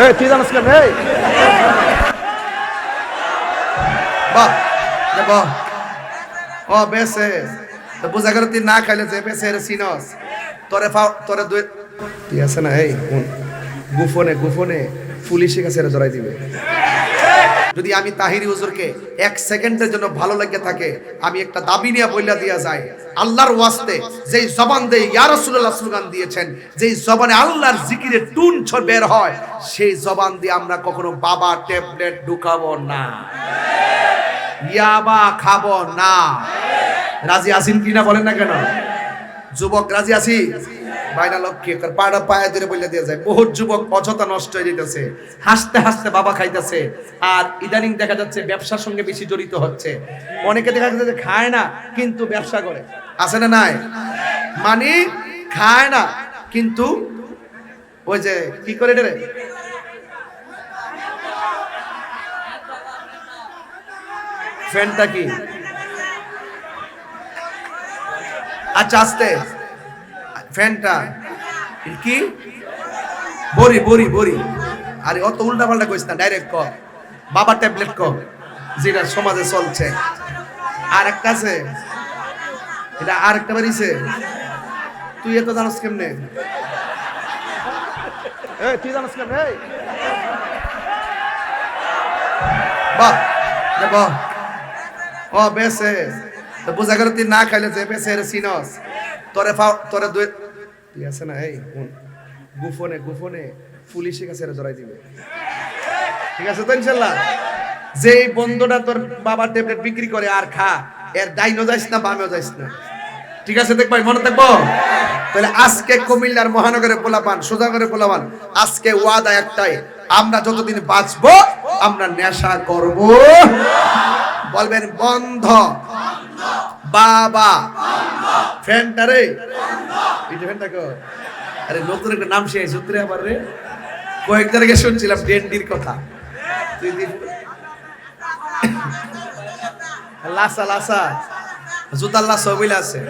এই তুই জানিস কেন? এই বাহ দেখো ও বেসে তো বুঝা গেল তুই না খাইলে যে বেসে রে সিনস তোরে দুই তুই আছে না এই গুফনে গুফনে পুলিশের কাছে ধরাই দিবে। যদি আমি তাহিরি হুজুরকে 1 সেকেন্ডের জন্য ভালো লাগে থাকে, আমি একটা দাবি নিয়ে বইলা দিয়া যায়, আল্লাহর ওয়াস্তে যেই জবান দিয়ে ইয়া রাসূলুল্লাহ স্লোগান দিয়েছেন, যেই জবানে আল্লাহর জিকিরের টুন বের হয়, সেই জবান দিয়ে আমরা কখনো বাবা ট্যাবলেট ঢুকাবো না, ইয়াবা খাবো না। রাজি আছেন কিনা বলেন না কেন? যুবক রাজি আছি? বাইনা লক্ষ্যে পাড়া পায়ে ধরে বলে দিয়ে যায়। বহুত যুবক অযথা নষ্ট হয়ে যেতেছে, হাসতে হাসতে বাবা খাইতেছে। আর ইদানিং দেখা যাচ্ছে ব্যবসার সঙ্গে বেশি জড়িত হচ্ছে। অনেকে দেখা যাচ্ছে যে খায় না কিন্তু ব্যবসা করে, আছে না নাই? মানে খায় না কিন্তু ওই যে কি করে রে, ফ্যানটা কি, আচ্ছা আস্তে, ফ্যানটা কি বড়ি বড়ি বড়ি। আরে অত উল্টা পাল্টা কইস না, ডাইরেক্ট ক বাবা ট্যাবলেট ক, যেটা সমাজে চলছে। আর একটা আছে, এটা আর একটা বাড়িছে, তুই এত জানোস কেমনে? এই তুই জানোস কেমনে? এই বাহ দেখো ও বেসে তো বুঝা গেল তুই না খাইলে যে বেসে রে সিনস তোরে দুই তুই আছে না এই গুফনে গুফনে পুলিশের কাছে ধরাই দিবে। ঠিক আছে তো ইনশাআল্লাহ? যে এই বন্ধুটা তোর বাবা ট্যাবলেট বিক্রি করে আর খা, এর ডাইনো যাইস না বামেও যাইস না, ঠিক আছে? দেখবাই মনে থাকবো। তাহলে আজকে কুমিল্লার মহানগরে পোলাপান, সোজা করে পোলাপান, আজকে ওয়াদা একটাই, আমরা যতদিন বাঁচবো আমরা নেশা করব। বলবেন বন্ধ, বাবা ফ্যানটা রে, এটা ফ্যানটা কো, আরে নতুন একটা নাম শেষ সূত্রে আবার রে, কয়েকদিন আগে শুনছিলাম ডেন্ডির কথা, লাসা লাসা জুতার লাসা বইলা আছে,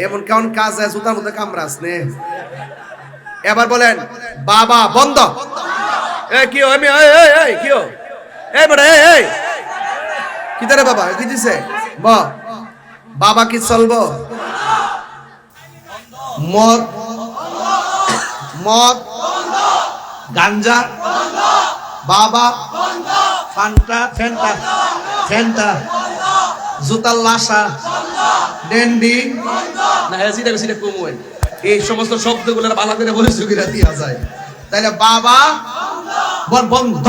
এমন কেমন কাজ আছে জুতার মধ্যে কামড়াস নে। এবার বলেন বাবা বন্ধ। এ কি আমি এই কি এই বড় এই কি রে বাবা কি দিছে বাবা কি চলবো? মদ মদ গাঞ্জা বাবা, ফান্টা ফ্যান্টা ফ্যান্টা জুতার লাসা ডেন্ডি না হেসিটা বেশিটা কম হয়, এই সমস্ত শব্দগুলোর ভালো করে বলে সুবিধা দিয়া যায়। তাইলে বাবা বন্ধ,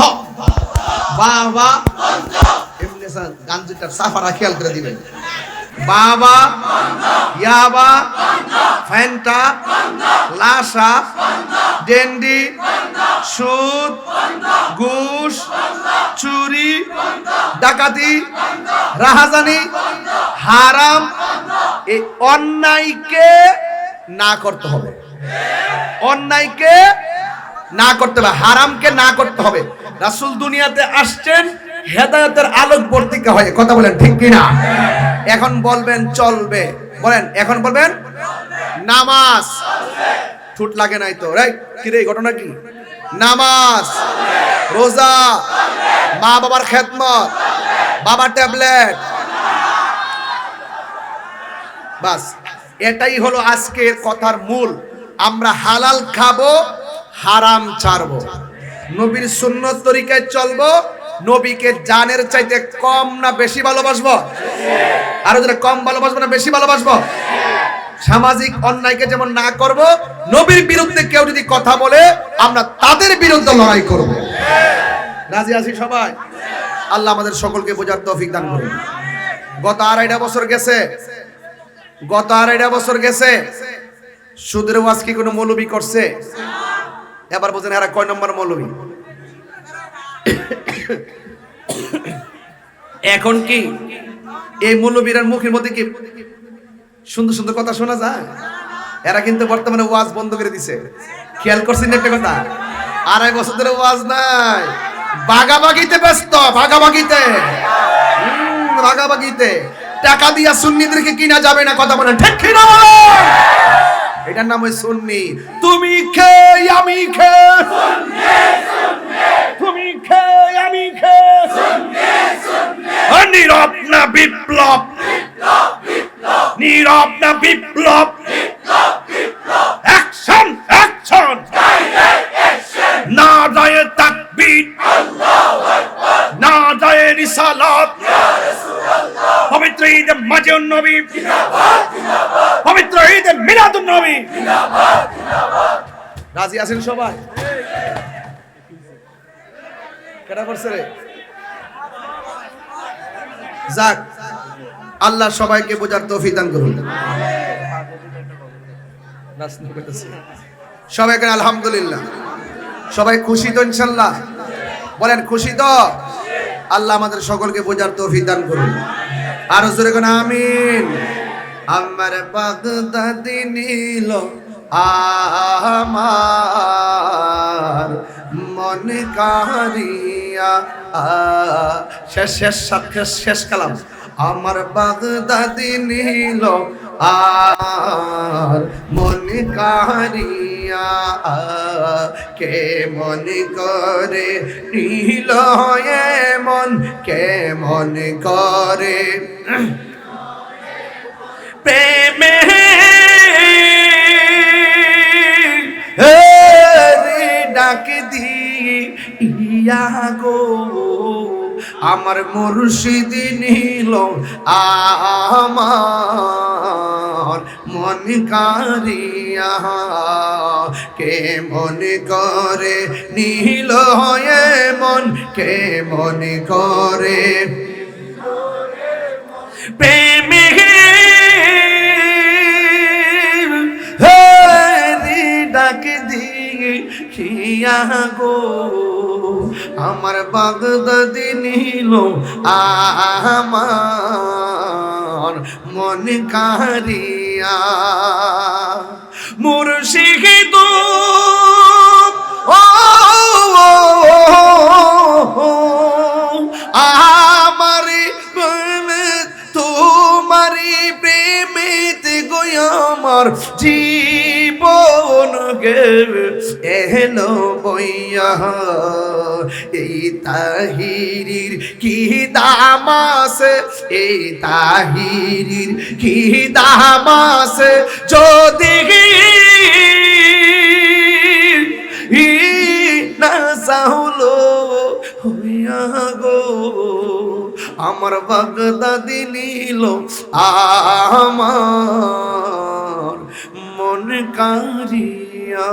বাবা এমনি গাঞ্জিটার সাফারা খেয়াল করে দিবেন। বাবা ইয়াবা ফ্যান্টা লাসা ডেন্ডি সুদ ঘুষ চুরি ডাকাতি রাহাজানি হারাম, এই অন্যায়কে না করতে হবে, অন্যায়কে না করতে হবে, হারামকে না করতে হবে। রাসূল দুনিয়াতে আসছেন হেদায়েতের আলোক বর্তিকা হয়ে, কথা বলেন ঠিক কিনা? এখন বলবেন চলবে, বলেন এখন বলবেন নামাজ ঠুট লাগে নাই তো, রাইট? কি রে ঘটনা কি? নামাজ রোজা মা বাবার খেদমত বাবা ট্যাবলেট, বাস এটাই হলো আজকের কথার মূল। আমরা হালাল খাবো, হারাম ছাড়বো, নবীর সুন্নত তরিকায় চলবো, নবীকে জানের চাইতে কম না বেশি ভালোবাসবো? আরো যারা কম ভালোবাসবো না বেশি ভালোবাসবো? সামাজিক অন্যায়কে যেমন না করব, নবীর বিরুদ্ধে কেউ যদি কথা বলে আমরা তাদের বিরুদ্ধে লড়াই করব। রাজি আছি সবাই? আল্লাহ আমাদের সকলকে বোঝার তৌফিক দান করুন। গত আড়াইটা বছর গেছে সুদের ওয়াজ কি কোনো মৌলবি করছে? এবার বলছেন এরা কয় নম্বর মৌলবি? এখন কি এই মৌলবীর মুখের মধ্যে কি সুন্দর সুন্দর কথা শোনা যায়? এরা কিন্তু বর্তমানে ওয়াজ বন্ধ করে দিছে। খেয়াল করছেন একটা কথা? আড়াই বছর ধরে ওয়াজ নাই, ভাগাভাগিতে ব্যস্ত, ভাগাভাগিতে টাকা দিয়া সুন্নিদেরকে কিনা যাবে না, কথা বলেন ঠিক কিনা? এটার নাম হয় সুন্নি। তুমি খে আমি খে, ঈদে মাজিউন নবী জিন্দাবাদ জিন্দাবাদ, পবিত্র ঈদে মিলাদুন নবী জিন্দাবাদ জিন্দাবাদ। রাজি আছেন সবাই? কেডা করছে রে? যাক, আল্লাহ সবাইকে বোঝার তৌফিক দান করুন। সবাই কেন আলহামদুলিল্লাহ? সবাই খুশি তো ইনশাল্লাহ? বলেন খুশি তো? আল্লাহ আমাদের সকলকে বোঝার তৌফিক দান করুন। আর জোরে কোন আমিন। আমার বাগদাদি নীল আমার মন কারিয়া, শেষ শেষ শেষ শেষ কালাম। আমার বাগদাদি নীল আর মন কারিয়া, কে মন করে নীল মন, কে মন করে প্রেমে ডাক দিয়া গো, আমার মুর্শিদ নীল আমার মন কারিয়া, কে মন করে নীল মন, কে মন করে প্রেমে ডাক দিয়া গো, আমার বাগদাদি নীল আমার মন কারিয়া। মুর্শিদ ও আমারি তোমারি প্রেমিতে গো আমার জীবন গে এলো বইয়া, এই তাহিরির কি দাম আছে, এই তাহিরির কি দাম আছে, যদি না চাহলো হইয়া গো, আমার বাগদাদি নীল আমার মন কারিয়া।